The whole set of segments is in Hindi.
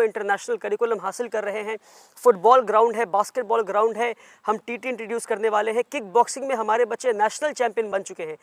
वो इंटरनेशनल करिकुलम हासिल कर रहे हैं। फुटबॉल ग्राउंड है, बास्केटबॉल ग्राउंड है, हम टीटी इंट्रोड्यूस करने वाले हैं। किक बॉक्सिंग में हमारे बच्चे नेशनल चैंपियन बन चुके हैं।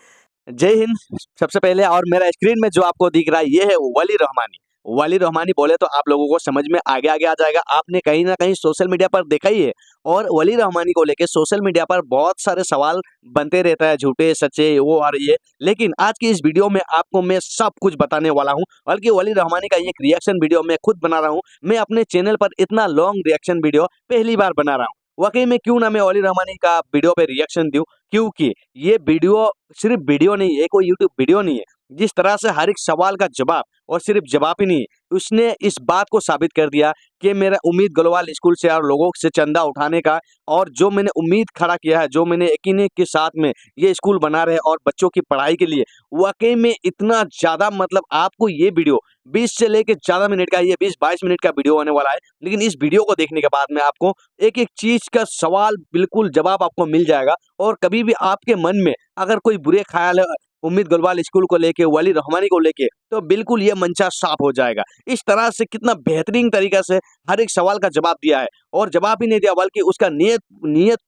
जय हिंद। सबसे पहले और मेरा स्क्रीन में जो आपको दिख रहा है ये है वली रहमानी। वली रहमानी बोले तो आप लोगों को समझ में आगे आगे आ जाएगा। आपने कहीं ना कहीं सोशल मीडिया पर देखा ही है। और वली रहमानी को लेके सोशल मीडिया पर बहुत सारे सवाल बनते रहता है, झूठे सच्चे वो और ये। लेकिन आज की इस वीडियो में आपको मैं सब कुछ बताने वाला हूँ। बल्कि वली रहमानी का एक रिएक्शन वीडियो मैं खुद बना रहा हूँ। मैं अपने चैनल पर इतना लॉन्ग रिएक्शन वीडियो पहली बार बना रहा हूँ। वाकई में क्यों ना मैं वली रहमानी का वीडियो पे रिएक्शन दूं, क्योंकि ये वीडियो सिर्फ वीडियो नहीं है, कोई यूट्यूब वीडियो नहीं है। जिस तरह से हर एक सवाल का जवाब, और सिर्फ जवाब ही नहीं, उसने इस बात को साबित कर दिया कि मेरा उम्मीद ग्लोबल स्कूल से और लोगों से चंदा उठाने का, और जो मैंने उम्मीद खड़ा किया है, जो मैंने यकीन के साथ में ये स्कूल बना रहे और बच्चों की पढ़ाई के लिए, वाकई में इतना ज्यादा मतलब आपको ये वीडियो 20 से लेके ज्यादा मिनट का, ये 20-22 मिनट का वीडियो होने वाला है। लेकिन इस वीडियो को देखने के बाद में आपको एक एक चीज का सवाल बिल्कुल जवाब आपको मिल जाएगा। और कभी भी आपके मन में अगर कोई बुरे ख्याल है उम्मीद ग्लोबल स्कूल को लेके, वली रहमानी को लेके, तो बिल्कुल ये मंचा साफ हो जाएगा। इस तरह से कितना बेहतरीन तरीका से हर एक सवाल का जवाब दिया है। और जवाब ही नहीं दिया बल्कि उसका नियत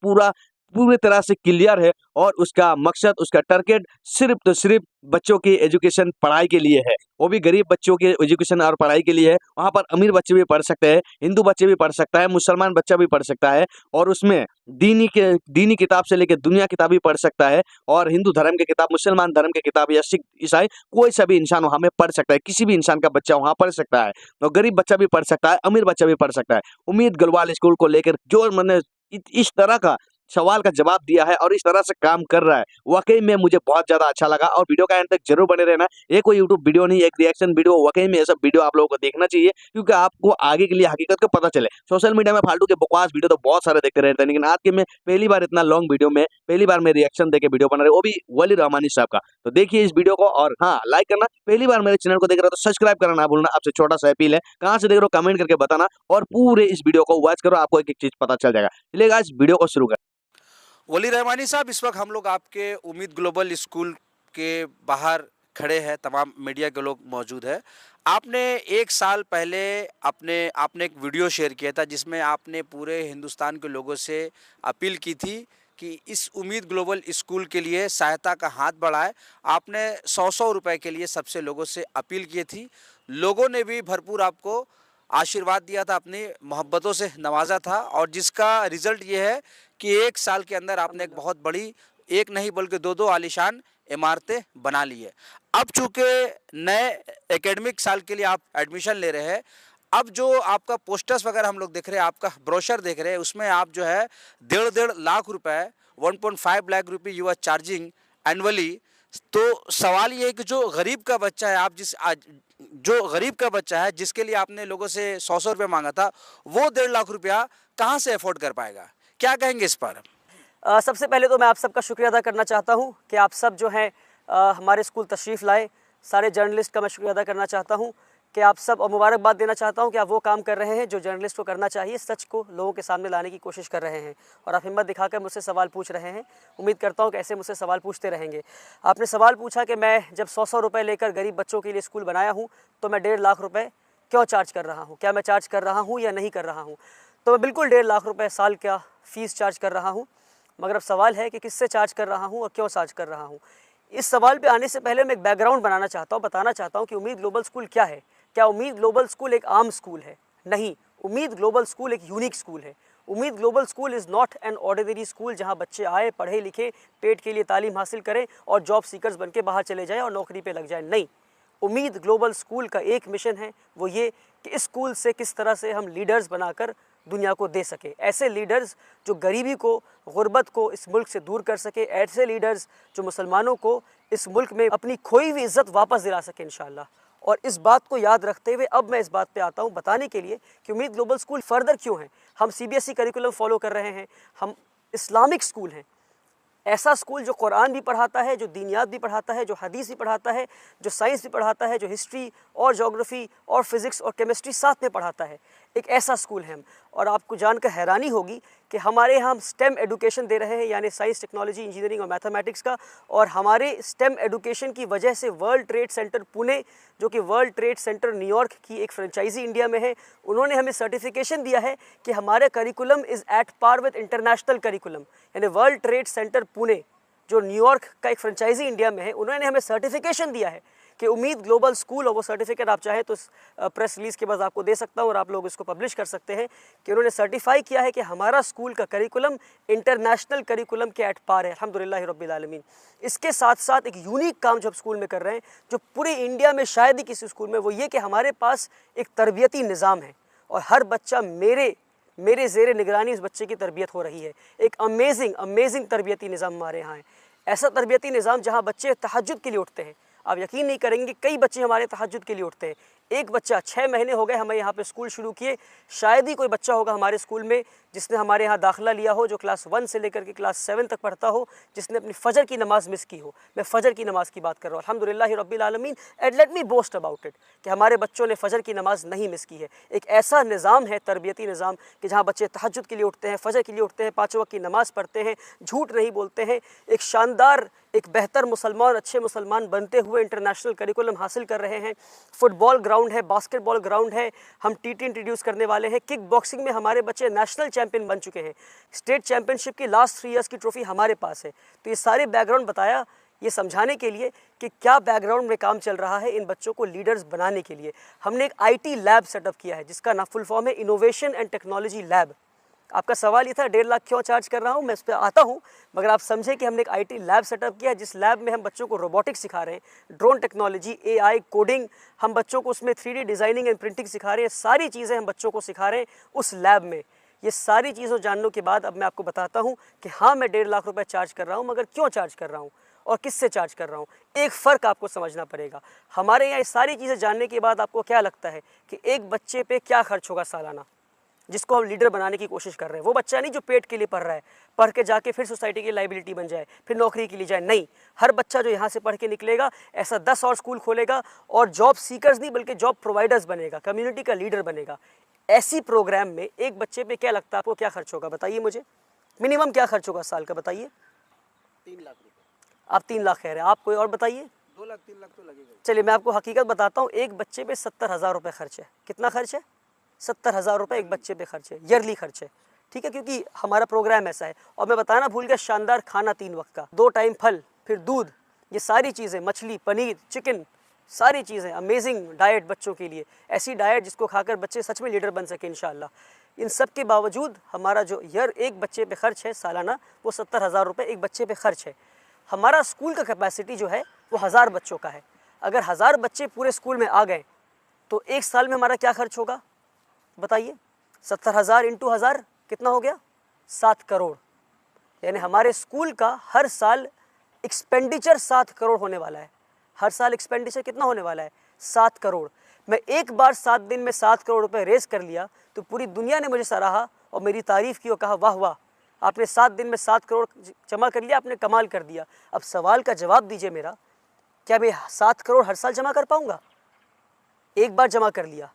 पूरी तरह से क्लियर है। और उसका मकसद, उसका टारगेट सिर्फ तो सिर्फ बच्चों की एजुकेशन, पढ़ाई के लिए है। वो भी गरीब बच्चों के एजुकेशन और पढ़ाई के लिए है। वहाँ पर अमीर बच्चे भी पढ़ सकते हैं, हिंदू बच्चे भी पढ़ सकता है, मुसलमान बच्चा भी पढ़ सकता है। और उसमें दीनी किताब से लेकर दुनिया किताब भी पढ़ सकता है। और हिंदू धर्म की किताब, मुसलमान धर्म की किताब या सिख ईसाई, कोई सा भी इंसान वहाँ में पढ़ सकता है। किसी भी इंसान का बच्चा वहाँ पढ़ सकता है। और गरीब बच्चा भी पढ़ सकता है, अमीर बच्चा भी पढ़ सकता है। उम्मीद ग्लोबल स्कूल को लेकर जो मैंने इस तरह का सवाल का जवाब दिया है और इस तरह से काम कर रहा है, वाकई में मुझे बहुत ज्यादा अच्छा लगा। और वीडियो का एंड तक जरूर बने रहना। ये कोई यूट्यूब वीडियो नहीं, एक रिएक्शन वीडियो। वाकई में ये सब वीडियो आप लोगों को देखना चाहिए, क्योंकि आपको आगे के लिए हकीकत का पता चले। सोशल मीडिया में फालतू के बकवास वीडियो तो बहुत सारे देखते रहते हैं, लेकिन आज के मैं पहली बार इतना लॉन्ग वीडियो में पहली बार मैं रिएक्शन देके वीडियो बना रहे, वो भी वली रहमानी साहब का। तो देखिए इस वीडियो को, और हाँ, लाइक करना। पहली बार मेरे चैनल को देख रहे हो तो सब्सक्राइब करना ना भूलना। आपसे छोटा सा अपील है, कहाँ से देख रहे हो कमेंट करके बताना। और पूरे इस वीडियो को वॉच करो, आपको एक एक चीज पता चल जाएगा। चलिए गाइस, वीडियो को शुरू कर। वली रहमानी साहब, इस वक्त हम लोग आपके उम्मीद ग्लोबल स्कूल के बाहर खड़े हैं, तमाम मीडिया के लोग मौजूद हैं। आपने एक साल पहले आपने एक वीडियो शेयर किया था जिसमें आपने पूरे हिंदुस्तान के लोगों से अपील की थी कि इस उम्मीद ग्लोबल स्कूल के लिए सहायता का हाथ बढ़ाए। आपने 100-100 रुपए के लिए सबसे लोगों से अपील की थी। लोगों ने भी भरपूर आपको आशीर्वाद दिया था, अपनी मोहब्बतों से नवाजा था, और जिसका रिजल्ट ये है कि एक साल के अंदर आपने एक बहुत बड़ी, एक नहीं बल्कि दो आलीशान इमारतें बना ली है। अब चूंकि नए एकेडमिक साल के लिए आप एडमिशन ले रहे हैं, अब जो आपका पोस्टर्स वगैरह हम लोग देख रहे हैं, आपका ब्रोशर देख रहे हैं, उसमें आप जो है 1.5 लाख रुपए, 1.5 लाख रुपये यू आर चार्जिंग एनुअली। तो सवाल ये है कि जो गरीब का बच्चा है, जो गरीब का बच्चा है जिसके लिए आपने लोगों से 100-100 रुपये मांगा था, वो 1.5 लाख रुपया कहाँ से अफोर्ड कर पाएगा? क्या कहेंगे इस पर? सबसे पहले तो मैं आप सबका शुक्रिया अदा करना चाहता हूँ कि आप सब जो हैं हमारे स्कूल तशरीफ़ लाए। सारे जर्नलिस्ट का मैं शुक्रिया अदा करना चाहता हूँ कि आप सब, और मुबारकबाद देना चाहता हूँ कि आप वो काम कर रहे हैं जो जर्नलिस्ट को करना चाहिए, सच को लोगों के सामने लाने की कोशिश कर रहे हैं। और आप हिम्मत दिखाकर मुझसे सवाल पूछ रहे हैं। उम्मीद करता हूँ कि ऐसे मुझसे सवाल पूछते रहेंगे। आपने सवाल पूछा कि मैं जब 100-100 रुपये लेकर गरीब बच्चों के लिए स्कूल बनाया हूँ तो मैं 1.5 लाख रुपये क्यों चार्ज कर रहा हूँ, क्या मैं चार्ज कर रहा हूँ या नहीं कर रहा हूँ। तो मैं बिल्कुल 1.5 लाख रुपये साल का फ़ीस चार्ज कर रहा हूँ। मगर अब सवाल है कि किससे चार्ज कर रहा हूँ और क्यों चार्ज कर रहा हूँ। इस सवाल पे आने से पहले मैं एक बैकग्राउंड बनाना चाहता हूँ, बताना चाहता हूँ कि उम्मीद ग्लोबल स्कूल क्या है। क्या उम्मीद ग्लोबल स्कूल एक आम स्कूल है? नहीं, उम्मीद ग्लोबल स्कूल एक यूनिक स्कूल है। उम्मीद global school is not an ordinary school जहाँ बच्चे आए, पढ़े लिखे, पेट के लिए तालीम हासिल करें और जॉब सीकर्स बन के बाहर चले जाएँ और नौकरी पर लग जाए। नहीं, उम्मीद ग्लोबल स्कूल का एक मिशन है, वो ये कि इस स्कूल से किस तरह से हम लीडर्स बनाकर दुनिया को दे सके। ऐसे लीडर्स जो गरीबी को, गुर्बत को इस मुल्क से दूर कर सके। ऐसे लीडर्स जो मुसलमानों को इस मुल्क में अपनी खोई हुई इज़्ज़त वापस दिला सके इंशाअल्लाह। और इस बात को याद रखते हुए अब मैं इस बात पे आता हूँ बताने के लिए कि उम्मीद ग्लोबल स्कूल फर्दर क्यों है। हम CBSE करिकुलम फॉलो कर रहे हैं, हम इस्लामिक स्कूल हैं। ऐसा स्कूल जो कुरान भी पढ़ाता है, जो दीनियात भी पढ़ाता है, जो हदीस भी पढ़ाता है, जो साइंस भी पढ़ाता है, जो हिस्ट्री और ज्योग्राफी और फिज़िक्स और केमिस्ट्री साथ में पढ़ाता है, एक ऐसा स्कूल है हम। और आपको जानकर हैरानी होगी कि हमारे यहाँ हम स्टेम एजुकेशन दे रहे हैं, यानी साइंस, टेक्नोलॉजी, इंजीनियरिंग और मैथमेटिक्स का। और हमारे स्टेम एजुकेशन की वजह से वर्ल्ड ट्रेड सेंटर पुणे, जो कि वर्ल्ड ट्रेड सेंटर न्यूयॉर्क की एक फ्रेंचाइजी इंडिया में है, उन्होंने हमें सर्टिफिकेशन दिया है कि हमारे curriculum is at par with international curriculum. यानी वर्ल्ड ट्रेड सेंटर पुणे, जो न्यूयॉर्क का एक फ्रेंचाइजी इंडिया में है, उन्होंने हमें सर्टिफिकेशन दिया है कि उम्मीद ग्लोबल स्कूल, और वो सर्टिफिकेट आप चाहें तो प्रेस रिलीज़ के बाद आपको दे सकता हूँ और आप लोग इसको पब्लिश कर सकते हैं कि उन्होंने सर्टिफाई किया है कि हमारा स्कूल का करिकुलम इंटरनेशनल करिकुलम के एट पार है, अल्हम्दुलिल्लाह रब्बिल आलमीन। इसके साथ साथ एक यूनिक काम जो हम स्कूल में कर रहे हैं, जो पूरे इंडिया में शायद ही किसी स्कूल में, वो ये कि हमारे पास एक तरबियती निज़ाम है और हर बच्चा मेरे ज़ेरे निगरानी उस बच्चे की तरबियत हो रही है। एक अमेजिंग तरबियती निज़ाम हमारे यहाँ है। ऐसा तरबियती निज़ाम जहाँ बच्चे तहज्जुद के लिए उठते हैं। आप यकीन नहीं करेंगे, कई बच्चे हमारे तहज्जुद के लिए उठते हैं। एक बच्चा 6 महीने हो गए हमें यहाँ पे स्कूल शुरू किए, शायद ही कोई बच्चा होगा हमारे स्कूल में जिसने हमारे यहाँ दाखिला लिया हो, जो क्लास 1 से लेकर के क्लास 7 तक पढ़ता हो, जिसने अपनी फ़जर की नमाज़ मिस की हो। मैं फ़जर की नमाज़ की बात कर रहा हूँ, अल्हम्दुलिल्लाह रब्बिल आलमीन, and let me boast about it कि हमारे बच्चों ने फ़जर की नमाज़ नहीं मिस की है। एक ऐसा निज़ाम है, तरबियती निज़ाम, कि जहाँ बच्चे तहज्जुद के लिए उठते हैं, फ़जर के लिए उठते हैं, 5 वक्त की नमाज़ पढ़ते हैं, झूठ नहीं बोलते हैं, एक शानदार, एक बेहतर मुसलमान, अच्छे मुसलमान बनते हुए इंटरनेशनल करिकुलम हासिल कर रहे हैं। फुटबॉल ग्राउंड है, बास्केटबॉल ग्राउंड है, हम टीटी इंट्रोड्यूस करने वाले हैं। किक बॉक्सिंग में हमारे बच्चे नेशनल चैंपियन बन चुके हैं। स्टेट चैंपियनशिप की लास्ट 3 इयर्स की ट्रॉफी हमारे पास है। तो ये सारे बैकग्राउंड बताया ये समझाने के लिए कि क्या बैकग्राउंड में काम चल रहा है इन बच्चों को लीडर्स बनाने के लिए। हमने एक IT लैब सेटअप किया है जिसका ना फुल फॉर्म है इनोवेशन एंड टेक्नोलॉजी लैब। आपका सवाल ये था 1.5 लाख क्यों चार्ज कर रहा हूँ, मैं इस पर आता हूँ, मगर आप समझे कि हमने एक IT लैब सेटअप किया है जिस लैब में हम बच्चों को रोबोटिक्स सिखा रहे हैं, ड्रोन टेक्नोलॉजी, AI, कोडिंग, हम बच्चों को उसमें 3D डिज़ाइनिंग एंड प्रिंटिंग सिखा रहे हैं। सारी चीज़ें हम बच्चों को सिखा रहे हैं उस लैब में। ये सारी चीज़ों जानने के बाद अब मैं आपको बताता हूँ कि हाँ, मैं 1.5 लाख रुपये चार्ज कर रहा हूँ, मगर क्यों चार्ज कर रहा हूँ और किससे चार्ज कर रहा हूँ। एक फ़र्क आपको समझना पड़ेगा। हमारे यहाँ ये सारी चीज़ें जानने के बाद आपको क्या लगता है कि एक बच्चे पे क्या खर्च होगा सालाना, जिसको हम लीडर बनाने की कोशिश कर रहे हैं। वो बच्चा नहीं जो पेट के लिए पढ़ रहा है, पढ़ के जाके फिर सोसाइटी की लाइबिलिटी बन जाए, फिर नौकरी के लिए जाए। नहीं, हर बच्चा जो यहाँ से पढ़ के निकलेगा ऐसा 10 और स्कूल खोलेगा और जॉब सीकर्स नहीं बल्कि जॉब प्रोवाइडर्स बनेगा, कम्युनिटी का लीडर बनेगा। ऐसी प्रोग्राम में एक बच्चे पे क्या लगता है आपको, क्या खर्च होगा बताइए मुझे, मिनिमम क्या खर्च होगा साल का बताइए। 3 लाख रुपए। आप 3 लाख कह रहे हैं, आप कोई और बताइए। 2 लाख 3 लाख तो लगेगा। चलिए मैं आपको हकीकत बताता हूँ, एक बच्चे पे 70,000 रुपये खर्च है। कितना खर्च है? 70,000 रुपये एक बच्चे पे खर्च है, ईयरली खर्च है। ठीक है, क्योंकि हमारा प्रोग्राम ऐसा है। और मैं बताना भूल गया, शानदार खाना 3 वक्त का, 2 टाइम फल, फिर दूध, ये सारी चीज़ें, मछली, पनीर, चिकन, सारी चीज़ें, अमेजिंग डाइट बच्चों के लिए, ऐसी डाइट जिसको खाकर बच्चे सच में लीडर बन सके इंशाअल्लाह। इन सब के बावजूद हमारा जो ईयर एक बच्चे पे खर्च है सालाना, वो 70,000 रुपये एक बच्चे पे खर्च है। हमारा स्कूल का कैपेसिटी जो है वो 1000 बच्चों का है। अगर 1000 बच्चे पूरे स्कूल में आ गए तो एक साल में हमारा क्या खर्च होगा बताइए। 70,000 इंटू 1000 कितना हो गया? 7 करोड़। यानी हमारे स्कूल का हर साल एक्सपेंडिचर 7 करोड़ होने वाला है। हर साल एक्सपेंडिचर कितना होने वाला है? 7 करोड़। मैं एक बार 7 दिन में 7 करोड़ रुपए रेस कर लिया तो पूरी दुनिया ने मुझे सराहा और मेरी तारीफ़ की और कहा वाह वाह, आपने 7 दिन में 7 करोड़ जमा कर लिया, आपने कमाल कर दिया। अब सवाल का जवाब दीजिए मेरा, क्या मैं 7 करोड़ हर साल जमा कर पाऊँगा? एक बार जमा कर लिया,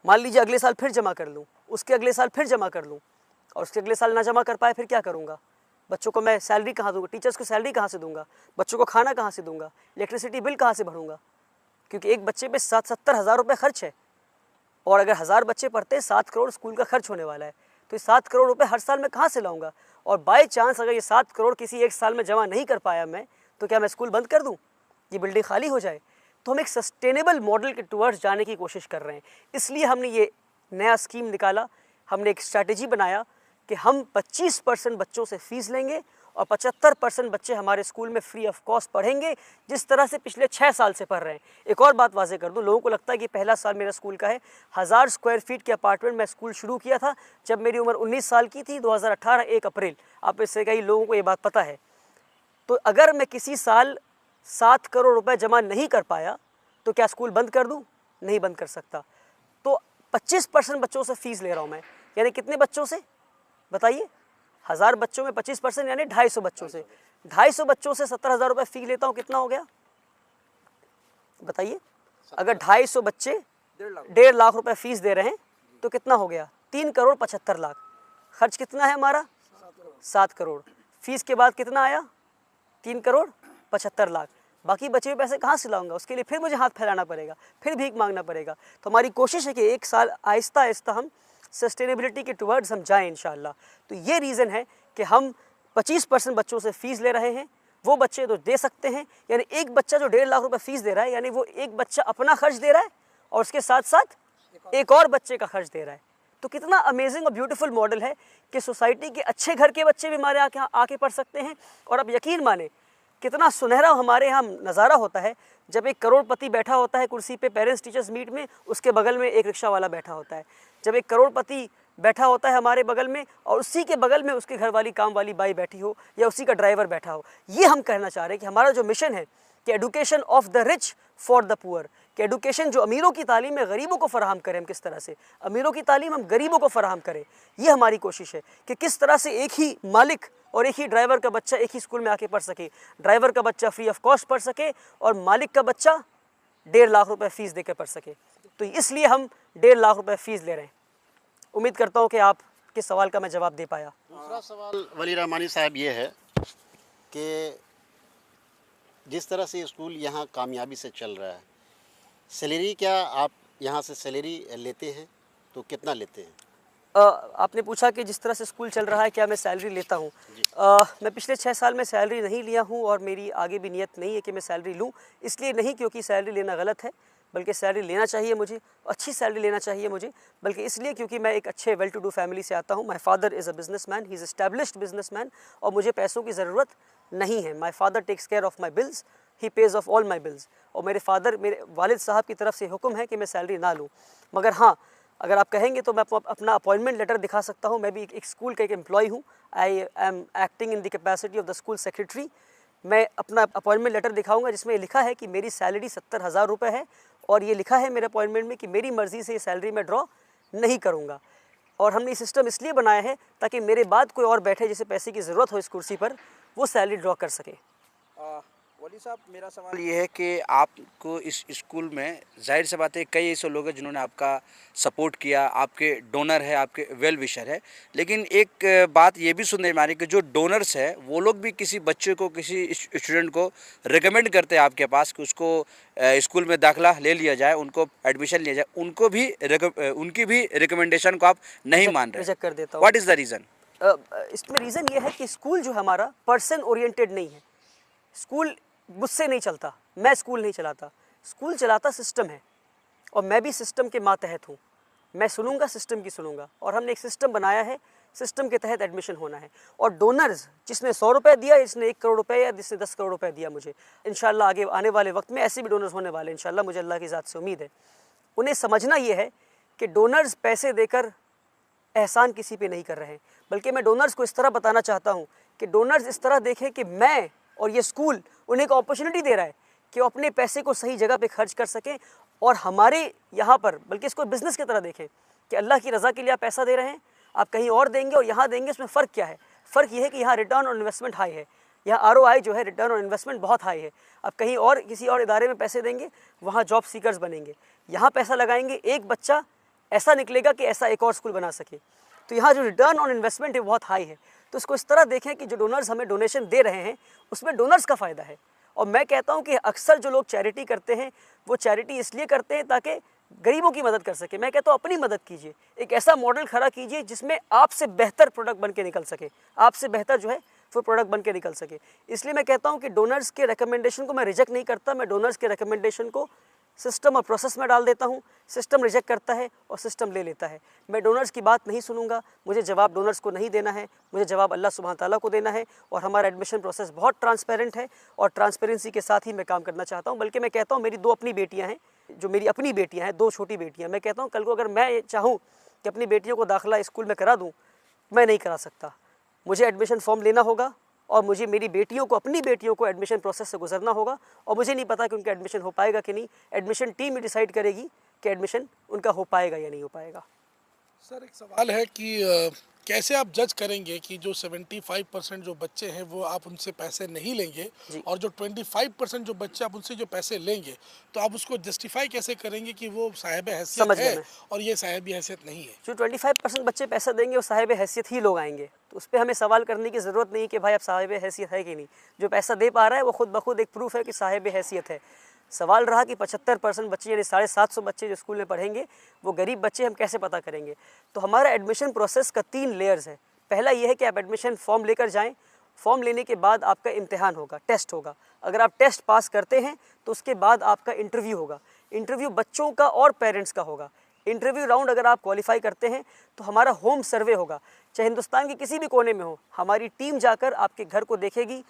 मान लीजिए अगले साल फिर जमा कर लूँ, उसके अगले साल फिर जमा कर लूँ और उसके अगले साल ना जमा कर पाए, फिर क्या करूँगा? बच्चों को मैं सैलरी कहाँ दूँगा? टीचर्स को सैलरी कहाँ से दूँगा? बच्चों को खाना कहाँ से दूँगा? इलेक्ट्रिसिटी बिल कहाँ से भरूँगा? क्योंकि एक बच्चे पे 70,000 रुपये खर्च है और अगर 1000 बच्चे पढ़ते हैं 7 करोड़ स्कूल का खर्च होने वाला है। तो ये 7 करोड़ रुपये हर साल मैं कहाँ से लाऊँगा? और बाय चांस अगर ये 7 करोड़ किसी एक साल में जमा नहीं कर पाया मैं, तो क्या मैं स्कूल बंद कर दूँ, ये बिल्डिंग खाली हो जाए? तो हम एक सस्टेनेबल मॉडल के टुवर्ड्स जाने की कोशिश कर रहे हैं। इसलिए हमने ये नया स्कीम निकाला, हमने एक स्ट्रैटेजी बनाया कि हम 25% बच्चों से फ़ीस लेंगे और 75% बच्चे हमारे स्कूल में फ्री ऑफ कॉस्ट पढ़ेंगे, जिस तरह से पिछले 6 साल से पढ़ रहे हैं। एक और बात वाज़ेह कर दूं, लोगों को लगता है कि पहला साल मेरा स्कूल का है। 1000 स्क्वायर फीट के अपार्टमेंट में स्कूल शुरू किया था जब मेरी उम्र 19 साल की थी, 2018 1 अप्रैल। आप इससे कई लोगों को ये बात पता है। तो अगर मैं किसी साल 7 करोड़ रुपए जमा नहीं कर पाया तो क्या स्कूल बंद कर दूँ? नहीं बंद कर सकता। तो 25% बच्चों से फ़ीस ले रहा हूँ मैं। यानी कितने बच्चों से बताइए? 1000 बच्चों में 25% यानी 250 बच्चों से। 250 बच्चों से 70,000 रुपये फ़ी लेता हूँ, कितना हो गया बताइए? अगर 250 बच्चे 1.5 लाख रुपए फीस दे रहे हैं तो कितना हो गया? 3 करोड़ 75 लाख। खर्च कितना है हमारा? 7 करोड़। फीस के बाद कितना आया? 3 करोड़ 75 लाख। बाकी बचे हुए पैसे कहाँ से लाऊंगा? उसके लिए फिर मुझे हाथ फैलाना पड़ेगा, फिर भीख मांगना पड़ेगा। तो हमारी कोशिश है कि एक साल आहिस्ता आहिस्ता हम सस्टेनेबिलिटी के टुवर्ड्स हम जाएं इंशाल्लाह। तो ये रीज़न है कि हम 25% बच्चों से फ़ीस ले रहे हैं। वो बच्चे तो दे सकते हैं, यानी एक बच्चा जो 1.5 लाख रुपए फीस दे रहा है, यानी वो एक बच्चा अपना खर्च दे रहा है और उसके साथ साथ एक और बच्चे का खर्च दे रहा है। तो कितना अमेजिंग और ब्यूटीफुल मॉडल है कि सोसाइटी के अच्छे घर के बच्चे भी हमारे आके पढ़ सकते हैं। और अब यकीन माने कितना सुनहरा हमारे यहाँ नज़ारा होता है जब एक करोड़पति बैठा होता है कुर्सी पे पेरेंट्स टीचर्स मीट में, उसके बगल में एक रिक्शा वाला बैठा होता है। जब एक करोड़पति बैठा होता है हमारे बगल में और उसी के बगल में उसके घर वाली काम वाली बाई बैठी हो या उसी का ड्राइवर बैठा हो। ये हम कहना चाह रहे हैं कि हमारा जो मिशन है कि education of the rich for the poor, कि एडुकेशन जो अमीरों की तालीम है गरीबों को फराहम करें। हम किस तरह से अमीरों की तालीम हम गरीबों को फराहम करें, ये हमारी कोशिश है कि किस तरह से एक ही मालिक और एक ही ड्राइवर का बच्चा एक ही स्कूल में आके पढ़ सके। ड्राइवर का बच्चा फ्री ऑफ कॉस्ट पढ़ सके और मालिक का बच्चा 1.5 लाख रुपए फ़ीस देकर पढ़ सके। तो इसलिए हम 1.5 लाख रुपए फ़ीस ले रहे हैं। उम्मीद करता हूँ कि आप के सवाल का मैं जवाब दे पाया। दूसरा सवाल वली रहमानी साहब ये है कि जिस तरह से स्कूल यहाँ कामयाबी से चल रहा है, सैलरी क्या आप यहाँ से सैलरी लेते हैं तो कितना लेते हैं? आपने पूछा कि जिस तरह से स्कूल चल रहा है क्या मैं सैलरी लेता हूँ। मैं पिछले 6 साल में सैलरी नहीं लिया हूँ और मेरी आगे भी नियत नहीं है कि मैं सैलरी लूँ। इसलिए नहीं क्योंकि सैलरी लेना गलत है, बल्कि सैलरी लेना चाहिए मुझे, अच्छी सैलरी लेना चाहिए मुझे, बल्कि इसलिए क्योंकि मैं एक अच्छे वेल टू डू फैमिली से आता हूँ। My father is a businessman, he is established businessman और मुझे पैसों की ज़रूरत नहीं है। My father takes care of my bills, he pays of all my bills. और मेरे वालिद साहब की तरफ से हुक्म है कि मैं सैलरी ना लूँ। मगर हाँ, अगर आप कहेंगे तो मैं अपना अपॉइंटमेंट लेटर दिखा सकता हूँ। मैं भी एक स्कूल का एक एम्प्लॉय हूँ। I am acting in the capacity of the school secretary. मैं अपना अपॉइंटमेंट लेटर दिखाऊंगा जिसमें लिखा है कि मेरी सैलरी 70,000 रुपये है और ये लिखा है मेरे अपॉइंटमेंट में कि मेरी मर्ज़ी से ये सैलरी मैं ड्रॉ नहीं करूँगा। और हमने ये सिस्टम इसलिए बनाया है ताकि मेरे बाद कोई और बैठे जिसे पैसे की ज़रूरत हो इस कुर्सी पर, वो सैलरी ड्रॉ कर सके। वली साहब, मेरा सवाल ये है कि आपको इस स्कूल में जाहिर सी बात है कई ऐसे लोग हैं जिन्होंने आपका सपोर्ट किया, आपके डोनर है, आपके वेल विशर है, लेकिन एक बात ये भी सुनने में आ रही है कि जो डोनर्स है वो लोग भी किसी बच्चे को, किसी स्टूडेंट को रिकमेंड करते हैं आपके पास कि उसको स्कूल में दाखिला ले लिया जाए, उनको एडमिशन लिया जाए, उनकी भी रिकमेंडेशन को आप नहीं मान रहे। रिजेक्ट कर देता हूँ। What is the reason? इसमें रीज़न ये है कि स्कूल जो हमारा पर्सन ओरिएंटेड नहीं है। स्कूल मुझसे नहीं चलता, मैं स्कूल नहीं चलाता, स्कूल चलाता सिस्टम है और मैं भी सिस्टम के मातहत हूँ। मैं सुनूंगा, सिस्टम की सुनूंगा और हमने एक सिस्टम बनाया है, सिस्टम के तहत एडमिशन होना है। और डोनर्स जिसने 100 रुपये दिया, जिसने 1 करोड़ रुपये या जिसने 10 करोड़ रुपये दिया, मुझे इंशाल्लाह आगे आने वाले वक्त में ऐसे भी डोनर्स होने वाले इंशाल्लाह, मुझे अल्लाह की ज़ात से उम्मीद है। उन्हें समझना ये है कि डोनर्स पैसे देकर एहसान किसी पे नहीं कर रहे हैं, बल्कि मैं डोनर्स को इस तरह बताना चाहता हूँ कि डोनर्स इस तरह देखें कि मैं और ये स्कूल उन्हें एक अपॉर्चुनिटी दे रहा है कि वो अपने पैसे को सही जगह पे खर्च कर सकें और हमारे यहाँ पर, बल्कि इसको बिज़नेस की तरह देखें कि अल्लाह की रज़ा के लिए आप पैसा दे रहे हैं, आप कहीं और देंगे और यहाँ देंगे, इसमें फ़र्क क्या है? फ़र्क ये है कि यहाँ रिटर्न ऑन इन्वेस्टमेंट हाई है, यहाँ ROI जो है, रिटर्न ऑन इन्वेस्टमेंट बहुत हाई है। आप कहीं और किसी और इदारे में पैसे देंगे, वहाँ जॉब सीकर्स बनेंगे। यहाँ पैसा लगाएंगे, एक बच्चा ऐसा निकलेगा कि ऐसा एक और स्कूल बना सके। तो यहाँ जो रिटर्न ऑन इन्वेस्टमेंट है बहुत हाई है। तो इसको इस तरह देखें कि जो डोनर्स हमें डोनेशन दे रहे हैं उसमें डोनर्स का फ़ायदा है। और मैं कहता हूँ कि अक्सर जो लोग चैरिटी करते हैं वो चैरिटी इसलिए करते हैं ताकि गरीबों की मदद कर सके। मैं कहता हूँ अपनी मदद कीजिए, एक ऐसा मॉडल खड़ा कीजिए जिसमें आपसे बेहतर प्रोडक्ट बन के निकल सके, आपसे बेहतर जो है वो प्रोडक्ट बन के निकल सके। इसलिए मैं कहता हूँ कि डोनर्स के रिकमेंडेशन को मैं रिजेक्ट नहीं करता, मैं डोनर्स के रिकमेंडेशन को सिस्टम और प्रोसेस में डाल देता हूँ। सिस्टम रिजेक्ट करता है और सिस्टम ले लेता है। मैं डोनर्स की बात नहीं सुनूंगा, मुझे जवाब डोनर्स को नहीं देना है, मुझे जवाब अल्लाह सुब्हान ताला को देना है। और हमारा एडमिशन प्रोसेस बहुत ट्रांसपेरेंट है और ट्रांसपेरेंसी के साथ ही मैं काम करना चाहता हूँ। बल्कि मैं कहता हूँ मेरी 2 अपनी बेटियाँ हैं, जो मेरी अपनी बेटियाँ हैं, 2 छोटी बेटियाँ। मैं कहता हूँ कल को अगर मैं चाहूँ कि अपनी बेटियों को दाखिला स्कूल में करा दूँ, मैं नहीं करा सकता। मुझे एडमिशन फॉर्म लेना होगा और मुझे मेरी बेटियों को, अपनी बेटियों को एडमिशन प्रोसेस से गुजरना होगा। और मुझे नहीं पता कि उनका एडमिशन हो पाएगा कि नहीं, एडमिशन टीम ही डिसाइड करेगी कि एडमिशन उनका हो पाएगा या नहीं हो पाएगा। सर, एक सवाल है कि कैसे आप जज करेंगे कि जो 75% जो बच्चे हैं वो आप उनसे पैसे नहीं लेंगे जी। और जो 25% जो बच्चे आप उनसे जो पैसे लेंगे तो आप उसको जस्टिफाई कैसे करेंगे कि वो साहिब हैसियत समझ गया है मैं। और ये साहिब हैसियत नहीं है? जो 25% बच्चे पैसा देंगे वो साहिब हैसियत ही लोग आएंगे, तो उस पर हमें सवाल करने की ज़रूरत नहीं कि भाई आप साहिब हैसियत है कि नहीं। जो पैसा दे पा रहा है वो खुद ब खुद एक प्रूफ है कि साहिब हैसियत है। सवाल रहा कि 75% बच्चे यानी 750 बच्चे जो स्कूल में पढ़ेंगे वो गरीब बच्चे, हम कैसे पता करेंगे? तो हमारा एडमिशन प्रोसेस का 3 लेयर्स है। पहला ये है कि आप एडमिशन फॉर्म लेकर जाएँ, फॉर्म लेने के बाद आपका इम्तिहान होगा, टेस्ट होगा। अगर आप टेस्ट पास करते हैं तो उसके बाद आपका इंटरव्यू होगा। इंटरव्यू बच्चों का और पेरेंट्स का होगा। इंटरव्यू राउंड अगर आप क्वालिफाई करते हैं तो हमारा होम सर्वे होगा, चाहे हिंदुस्तान के किसी भी कोने में हो। हमारी टीम जाकर आपके घर को देखेगी,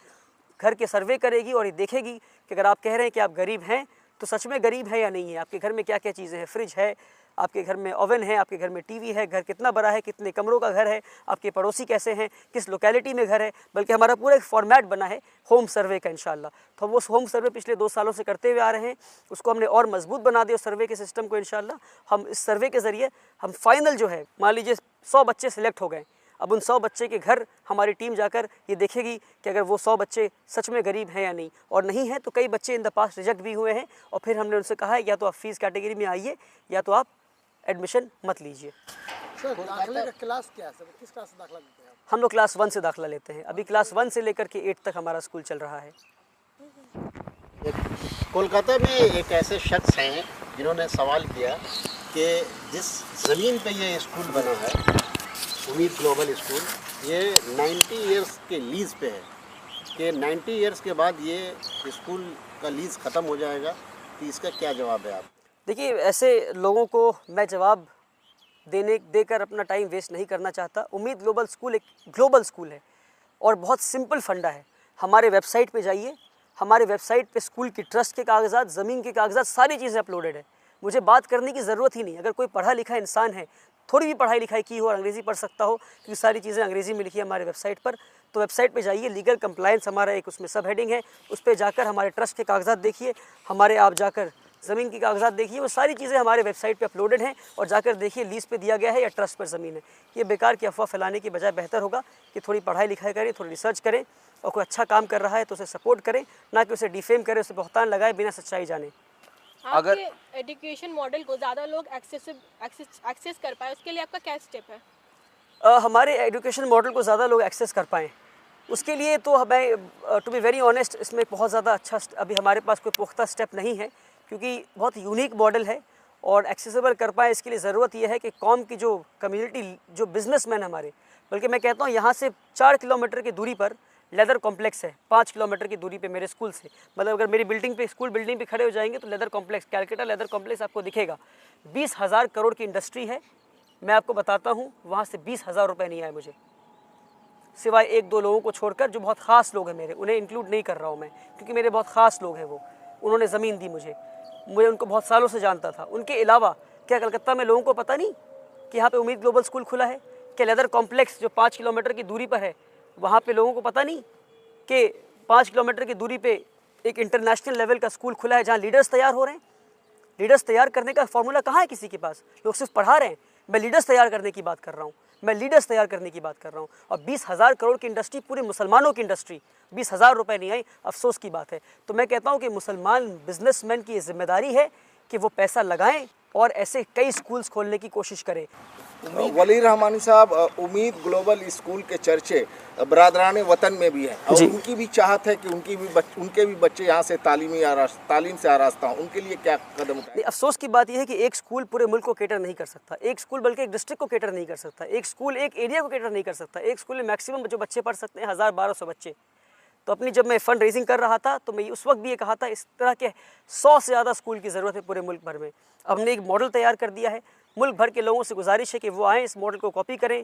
घर के सर्वे करेगी और ये देखेगी कि अगर आप कह रहे हैं कि आप गरीब हैं तो सच में गरीब है या नहीं है। आपके घर में क्या क्या चीज़ें हैं, फ्रिज है, आपके घर में ओवन है, आपके घर में टीवी है, घर कितना बड़ा है, कितने कमरों का घर है, आपके पड़ोसी कैसे हैं, किस लोकेलिटी में घर है। बल्कि हमारा पूरा एक फॉर्मेट बना है होम सर्वे का इंशाल्लाह। तो हम वो होम सर्वे पिछले 2 सालों से करते हुए आ रहे हैं, उसको हमने और मजबूत बना दिया उस सर्वे के सिस्टम को इंशाल्लाह। हम इस सर्वे के ज़रिए हम फाइनल जो है, मान लीजिए 100 बच्चे सिलेक्ट हो गए, अब उन 100 बच्चे के घर हमारी टीम जाकर ये देखेगी कि अगर वो 100 बच्चे सच में गरीब हैं या नहीं, और नहीं है तो कई बच्चे इन द पास्ट रिजेक्ट भी हुए हैं और फिर हमने उनसे कहा है या तो आप फीस कैटेगरी में आइए या तो आप एडमिशन मत लीजिए। सर दाखिले का क्लास क्या है सर, किस क्लास से दाखिला देते हैं आप? हम लोग क्लास 1 से दाखिला लेते हैं। अभी क्लास 1 से लेकर के 8 तक हमारा स्कूल चल रहा है। कोलकाता में एक ऐसे शख्स हैं जिन्होंने सवाल किया कि जिस ज़मीन पे ये स्कूल बना है, उम्मीद ग्लोबल स्कूल, ये 90 इयर्स के लीज़ पे है कि 90 इयर्स के बाद ये स्कूल का लीज़ ख़त्म हो जाएगा, तो इसका क्या जवाब है आप? देखिए, ऐसे लोगों को मैं जवाब देकर अपना टाइम वेस्ट नहीं करना चाहता। उम्मीद ग्लोबल स्कूल एक ग्लोबल स्कूल है और बहुत सिंपल फंडा है। हमारे वेबसाइट पे जाइए, हमारे वेबसाइट पे स्कूल की ट्रस्ट के कागजात, ज़मीन के कागजात, सारी चीज़ें अपलोडेड है। मुझे बात करने की ज़रूरत ही नहीं। अगर कोई पढ़ा लिखा इंसान है, थोड़ी भी पढ़ाई लिखाई की हो और अंग्रेज़ी पढ़ सकता हो, क्योंकि सारी चीज़ें अंग्रेज़ी में लिखी है हमारे वेबसाइट पर, तो वेबसाइट पे जाइए, लीगल कंप्लायंस हमारा एक उसमें सब हेडिंग है, उस पर जाकर हमारे ट्रस्ट के कागजात देखिए, हमारे आप जाकर ज़मीन के कागजात देखिए, वो सारी चीज़ें हमारे वेबसाइट पे अपलोडेड हैं और जाकर देखिए लीज़ पे दिया गया है या ट्रस्ट पर ज़मीन है। ये बेकार की अफवाह फैलाने की बजाय बेहतर होगा कि थोड़ी पढ़ाई लिखाई करें, थोड़ी रिसर्च करें और कोई अच्छा काम कर रहा है तो उसे सपोर्ट करें, ना कि उसे डिफेम करें, उसे बहतान लगाए बिना सच्चाई जाने। अगर- आपके एजुकेशन मॉडल को ज़्यादा लोग एक्सेस कर पाए, उसके लिए आपका क्या स्टेप है? हमारे एजुकेशन मॉडल को ज़्यादा लोग एक्सेस कर पाएँ, उसके लिए तो हमें टू बी वेरी ऑनेस्ट इसमें बहुत ज़्यादा अच्छा अभी हमारे पास कोई पुख्ता स्टेप नहीं है, क्योंकि बहुत यूनिक मॉडल है और एक्सेसिबल कर पाए इसके लिए ज़रूरत यह है कि कौम की जो कम्युनिटी, जो बिजनेसमैन हमारे, बल्कि मैं कहता हूँ यहाँ से 4 किलोमीटर की दूरी पर लेदर कॉम्प्लेक्स है, 5 किलोमीटर की दूरी पे मेरे स्कूल से, मतलब अगर मेरी बिल्डिंग पे, स्कूल बिल्डिंग पे खड़े हो जाएंगे तो leather complex, Calcutta leather complex आपको दिखेगा। 20,000 करोड़ की इंडस्ट्री है। मैं आपको बताता हूँ, वहाँ से 20,000 रुपये नहीं आए मुझे, सिवाय 1-2 लोगों को छोड़कर जो बहुत ख़ास लोग हैं मेरे, उन्हें इंक्लूड नहीं कर रहा हूँ मैं, क्योंकि मेरे बहुत ख़ास लोग हैं वो, उन्होंने ज़मीन दी मुझे उनको बहुत सालों से जानता था। उनके अलावा क्या कलकत्ता में लोगों को पता नहीं कि यहाँ पे उम्मीद ग्लोबल स्कूल खुला है? क्या लेदर कॉम्प्लेक्स जो 5 किलोमीटर की दूरी पर है, वहाँ पे लोगों को पता नहीं कि 5 किलोमीटर की दूरी पे एक इंटरनेशनल लेवल का स्कूल खुला है जहाँ लीडर्स तैयार हो रहे हैं? लीडर्स तैयार करने का फॉर्मूला कहाँ है किसी के पास? लोग सिर्फ पढ़ा रहे हैं। मैं लीडर्स तैयार करने की बात कर रहा हूँ, मैं लीडर्स तैयार करने की बात कर रहा हूँ। और 20,000 करोड़ की इंडस्ट्री, पूरे मुसलमानों की इंडस्ट्री, 20,000 रुपये नहीं आई, अफसोस की बात है। तो मैं कहता हूँ कि मुसलमान बिजनेसमैन की जिम्मेदारी है कि वो पैसा लगाएं और ऐसे कई स्कूल्स खोलने की कोशिश करें। वली रहमानी साहब, उम्मीद ग्लोबल स्कूल के चर्चे बरादरान वतन में भी हैं और उनकी भी चाहत है कि उनके भी बच्चे यहाँ से तालीम से आरास्ता हों। उनके लिए क्या कदम उठाएं? अफसोस की बात यह है कि एक स्कूल पूरे मुल्क को केटर नहीं कर सकता, एक स्कूल बल्कि एक डिस्ट्रिक्ट को केटर नहीं कर सकता, एक स्कूल एक एरिया को केटर नहीं कर सकता। एक स्कूल में मैक्सिमम जो बच्चे पढ़ सकते हैं 1,000-1,200 बच्चे। तो अपनी जब मैं फ़ंड रेजिंग कर रहा था तो मैं उस वक्त भी ये कहा था, इस तरह के 100 से ज़्यादा स्कूल की ज़रूरत है पूरे मुल्क भर में। अब हमने एक मॉडल तैयार कर दिया है, मुल्क भर के लोगों से गुजारिश है कि वो आएँ, इस मॉडल को कॉपी करें,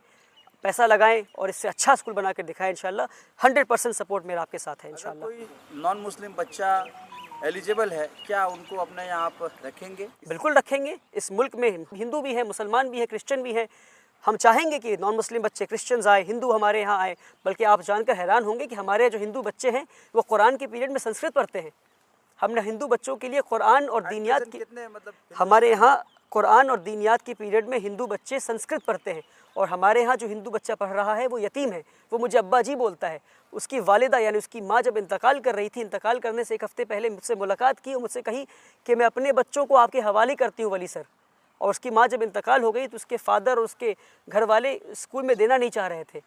पैसा लगाएं और इससे अच्छा स्कूल बना कर दिखाएं इंशाल्लाह। 100% सपोर्ट मेरा आपके साथ है इंशाल्लाह। कोई नॉन मुस्लिम बच्चा एलिजिबल है, क्या उनको अपने यहाँ पर रखेंगे? बिल्कुल रखेंगे। इस मुल्क में हिंदू भी है, मुसलमान भी है, क्रिश्चियन भी है। हम चाहेंगे कि नॉन मुस्लिम बच्चे, क्रिश्चियंस आए, हिंदू हमारे यहाँ आए। बल्कि आप जानकर हैरान होंगे कि हमारे जो हिंदू बच्चे हैं वो कुरान के पीरियड में संस्कृत पढ़ते हैं। हमने हिंदू बच्चों के लिए कुरान और दीनियात की, कितने मतलब हमारे यहाँ कुरान और दीनियात के पीरियड में हिंदू बच्चे संस्कृत पढ़ते हैं, और हमारे यहाँ जो हिंदू बच्चा पढ़ रहा है वो यतीम है, वो मुझे अब्बा जी बोलता है। उसकी वालिदा यानी उसकी माँ जब इंतकाल कर रही थी, इंतकाल करने से एक हफ़्ते पहले मुझसे मुलाकात की और मुझसे कही कि मैं अपने बच्चों को आपके हवाले करती हूँ वली सर। और उसकी माँ जब इंतकाल हो गई तो उसके फादर और उसके घर वाले स्कूल में देना नहीं चाह रहे थे।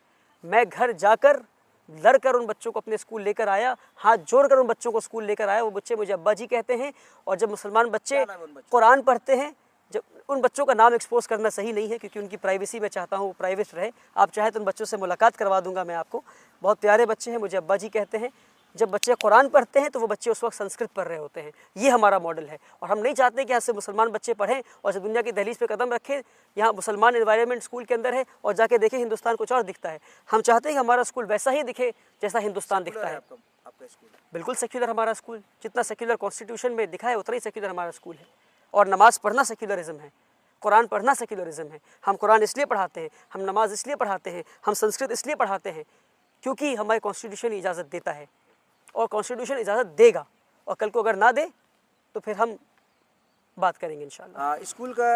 मैं घर जाकर लड़कर उन बच्चों को अपने स्कूल लेकर आया, हाथ जोड़कर उन बच्चों को स्कूल लेकर आया। वो बच्चे मुझे अब्बा जी कहते हैं। और जब मुसलमान बच्चे कुरान पढ़ते हैं, जब उन बच्चों का नाम एक्सपोज करना सही नहीं है क्योंकि उनकी प्राइवेसी मैं चाहता हूँ वो प्राइवेट रहे। आप चाहे तो उन बच्चों से मुलाकात करवा दूंगा मैं आपको। बहुत प्यारे बच्चे हैं, मुझे अब्बा जी कहते हैं। जब बच्चे कुरान पढ़ते हैं तो वो बच्चे उस वक्त संस्कृत पढ़ रहे होते हैं। ये हमारा मॉडल है और हम नहीं चाहते कि यहाँ से मुसलमान बच्चे पढ़ें और जब दुनिया की दहलीज पे कदम रखें, यहाँ मुसलमान एनवायरनमेंट स्कूल के अंदर है और जाके देखें हिंदुस्तान कुछ और दिखता है। हम चाहते हैं कि हमारा स्कूल वैसा ही दिखे जैसा हिंदुस्तान दिखता है। आपका स्कूल बिल्कुल सेक्युलर हमारा स्कूल, जितना सेक्युलर कॉन्स्टिट्यूशन में दिखा है उतना ही सेक्युलर हमारा स्कूल है। और नमाज़ पढ़ना सेक्युलरिज्म है, कुरान पढ़ना सेक्युलरिज्म है। हम कुरान इसलिए पढ़ाते हैं, हम नमाज इसलिए पढ़ाते हैं, हम संस्कृत इसलिए पढ़ाते हैं क्योंकि हमारे कॉन्स्टिट्यूशन इजाज़त देता है और कॉन्स्टिट्यूशन इजाज़त देगा। और कल को अगर ना दे तो फिर हम बात करेंगे इंशाल्लाह। स्कूल का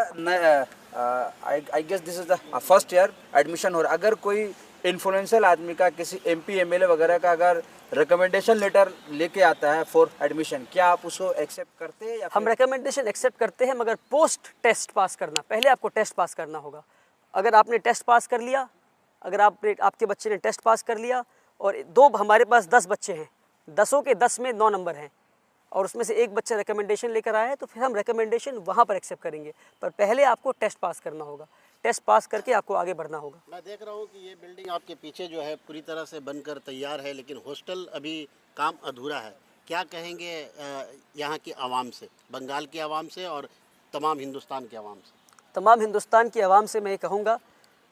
I guess this is the first year admission हो रहा है। अगर कोई इन्फ्लुएंशियल आदमी का, किसी एमपी एमएलए वगैरह का अगर रिकमेंडेशन लेटर लेके आता है फॉर एडमिशन, क्या आप उसको एक्सेप्ट करते हैं? या हम रिकमेंडेशन एक्सेप्ट करते हैं मगर पोस्ट टेस्ट पास करना, पहले आपको टेस्ट पास करना होगा। अगर आपने टेस्ट पास कर लिया, अगर आपके बच्चे ने टेस्ट पास कर लिया और हमारे पास 10 बच्चे हैं, 10 के 10 में 9 नंबर हैं और उसमें से एक बच्चा रिकमेंडेशन लेकर आया है तो फिर हम रिकमेंडेशन वहाँ पर एक्सेप्ट करेंगे। पर पहले आपको टेस्ट पास करना होगा, टेस्ट पास करके आपको आगे बढ़ना होगा। मैं देख रहा हूँ कि ये बिल्डिंग आपके पीछे जो है पूरी तरह से बनकर तैयार है, लेकिन हॉस्टल अभी काम अधूरा है। क्या कहेंगे यहाँ की आवाम से, बंगाल की आवाम से और तमाम हिंदुस्तान की आवाम से? तमाम हिंदुस्तान की आवाम से मैं ये कहूँगा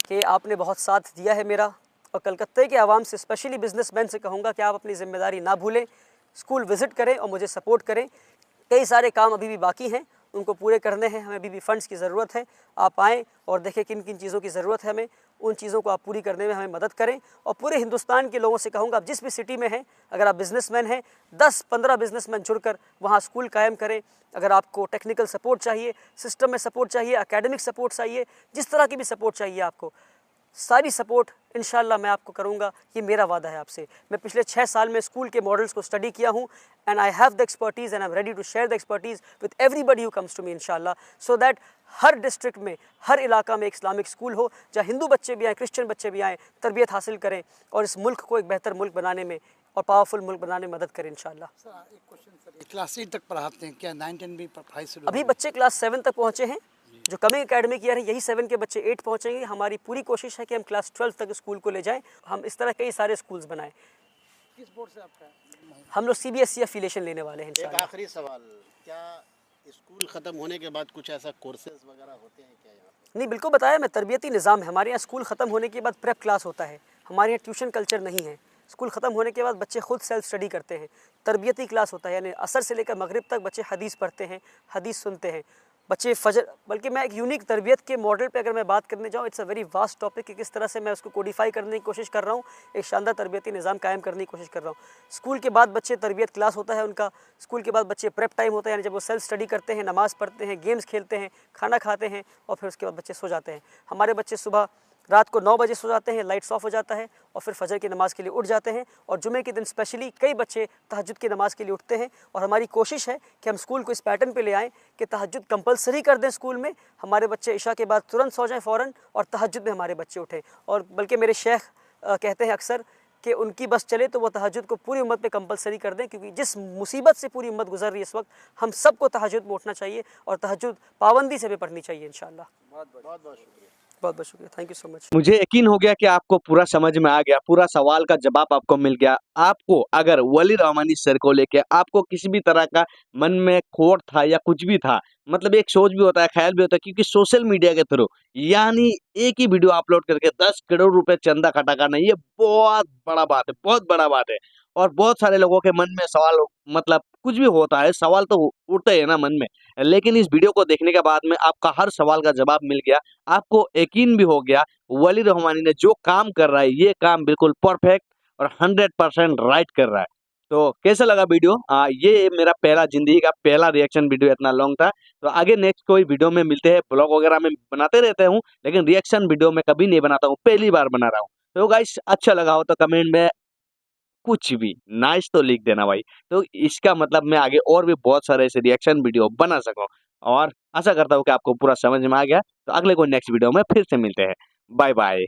कि आपने बहुत साथ दिया है मेरा, और कलकत्ते के आवाम से, स्पेशली बिजनेसमैन से कहूँगा कि आप अपनी ज़िम्मेदारी ना भूलें, स्कूल विज़िट करें और मुझे सपोर्ट करें। कई सारे काम अभी भी बाकी हैं, उनको पूरे करने हैं, हमें अभी भी फ़ंड्स की ज़रूरत है। आप आएँ और देखें किन किन चीज़ों की ज़रूरत है हमें, उन चीज़ों को आप पूरी करने में हमें मदद करें। और पूरे हिंदुस्तान के लोगों से कहूँगा, आप जिस भी सिटी में हैं, अगर आप बिज़नेसमैन हैं, 10-15 बिज़नेसमैन जुड़कर वहाँ स्कूल कायम करें। अगर आपको टेक्निकल सपोर्ट चाहिए, सिस्टम में सपोर्ट चाहिए, एकेडमिक सपोर्ट चाहिए, जिस तरह की भी सपोर्ट चाहिए आपको, सारी सपोर्ट इंशाल्लाह मैं आपको करूंगा। ये मेरा वादा है आपसे। मैं पिछले 6 साल में स्कूल के मॉडल्स को स्टडी किया हूँ and I have the expertise and I am ready to share the expertise with everybody who comes to me इंशाल्लाह, सो दैट हर डिस्ट्रिक्ट में, हर इलाका में एक इस्लामिक स्कूल हो जहाँ हिंदू बच्चे भी आएँ, क्रिश्चियन बच्चे भी आएँ, तरबियत हासिल करें और इस मुल्क को एक बेहतर मुल्क बनाने में और पावरफुल मुल्क बनाने में मदद करें इंशाल्लाह। सर एक क्वेश्चन सर, क्लास 8 तक पढ़ाते हैं क्या? 9 10 भी पढ़ाई शुरू? अभी बच्चे क्लास 7 तक पहुँचे हैं। जो कमिंग एकेडमिक ईयर है यही 7 के बच्चे 8 पहुँचेंगे। हमारी पूरी कोशिश है कि हम क्लास 12 तक स्कूल को ले जाएं। हम इस तरह कई सारे स्कूल्स बनाएं। किस बोर्ड से आपका? हम लोग CBSE एफिलिएशन लेने वाले हैं एक इंशाल्लाह। आखिरी सवाल, क्या स्कूल ख़त्म होने के बाद कुछ ऐसा कोर्सेज वगैरह होते हैं क्या यहाँ पे? नहीं, बिल्कुल बताया मैं, तरबियती निज़ाम है हमारे यहाँ। स्कूल ख़त्म होने के बाद प्रेप क्लास होता है, हमारे यहाँ ट्यूशन कल्चर नहीं है। स्कूल ख़त्म होने के बाद बच्चे खुद सेल्फ स्टडी करते हैं, तरबियती क्लास होता है, यानी असर से लेकर मगरिब तक बच्चे हदीस पढ़ते हैं, हदीस सुनते हैं बच्चे फजर। बल्कि मैं एक यूनिक तरबियत के मॉडल पे अगर मैं बात करने जाऊँ, it's a very vast topic कि किस तरह से मैं उसको कोडिफाई करने की कोशिश कर रहा हूँ, एक शानदार तरबियती निज़ाम कायम करने की कोशिश कर रहा हूँ। स्कूल के बाद बच्चे तरबियत क्लास होता है उनका, स्कूल के बाद बच्चे प्रेप टाइम होता है, यानी जब वो सेल्फ स्टडी करते हैं, नमाज़ पढ़ते हैं, गेम्स खेलते हैं, खाना खाते हैं और फिर उसके बाद बच्चे सो जाते हैं। हमारे बच्चे सुबह रात को 9 बजे सो जाते हैं, लाइट्स ऑफ हो जाता है और फिर फजर की नमाज़ के लिए उठ जाते हैं। और जुमे के दिन स्पेशली कई बच्चे तहज्जुद की नमाज़ के लिए उठते हैं और हमारी कोशिश है कि हम स्कूल को इस पैटर्न पे ले आएँ कि तहज्जुद कंपलसरी कर दें स्कूल में। हमारे बच्चे इशा के बाद तुरंत सो जाएँ फ़ौरन और तहज्जुद में हमारे बच्चे उठें। और बल्कि मेरे शेख कहते हैं अक्सर कि उनकी बस चले तो वो तहज्जुद को पूरी उम्मत पे कंपलसरी कर दें, क्योंकि जिस मुसीबत से पूरी उम्मत गुजर रही है इस वक्त, हम सबको तहज्जुद में उठना चाहिए और तहज्जुद पाबंदी से भी पढ़नी चाहिए इंशाल्लाह। बहुत शुक्रिया। बहुत बहुत शुक्रिया, थैंक यू सो मच। मुझे यकीन हो गया कि आपको पूरा समझ में आ गया, पूरा सवाल का जवाब आपको मिल गया। आपको अगर वली रहमानी सर को लेके आपको किसी भी तरह का मन में खोट था या कुछ भी था, मतलब एक सोच भी होता है, ख्याल भी होता है, क्योंकि सोशल मीडिया के थ्रू यानी एक ही वीडियो अपलोड करके 10 करोड़ रुपए चंदा खटा करना, ये बहुत बड़ा बात है, बहुत बड़ा बात है। और बहुत सारे लोगों के मन में सवाल, मतलब कुछ भी होता है, सवाल तो उठते हैं ना मन में, लेकिन इस वीडियो को देखने के बाद में आपका हर सवाल का जवाब मिल गया। आपको यकीन भी हो गया वली रहमानी ने जो काम कर रहा है, ये काम बिल्कुल परफेक्ट और 100% राइट कर रहा है। तो कैसा लगा वीडियो? ये मेरा पहला जिंदगी का पहला रिएक्शन वीडियो इतना लॉन्ग था। तो आगे नेक्स्ट कोई वीडियो में मिलते हैं। ब्लॉग वगैरह में बनाते रहते हूँ, लेकिन रिएक्शन वीडियो में कभी नहीं बनाता हूँ, पहली बार बना रहा हूँ। तो गाइस अच्छा लगा हो तो कमेंट में कुछ भी नाइस तो लिख देना भाई। तो इसका मतलब मैं आगे और भी बहुत सारे ऐसे रिएक्शन वीडियो बना सकूं, और आशा करता हूँ कि आपको पूरा समझ में आ गया। तो अगले कोई नेक्स्ट वीडियो में फिर से मिलते हैं। Bye bye.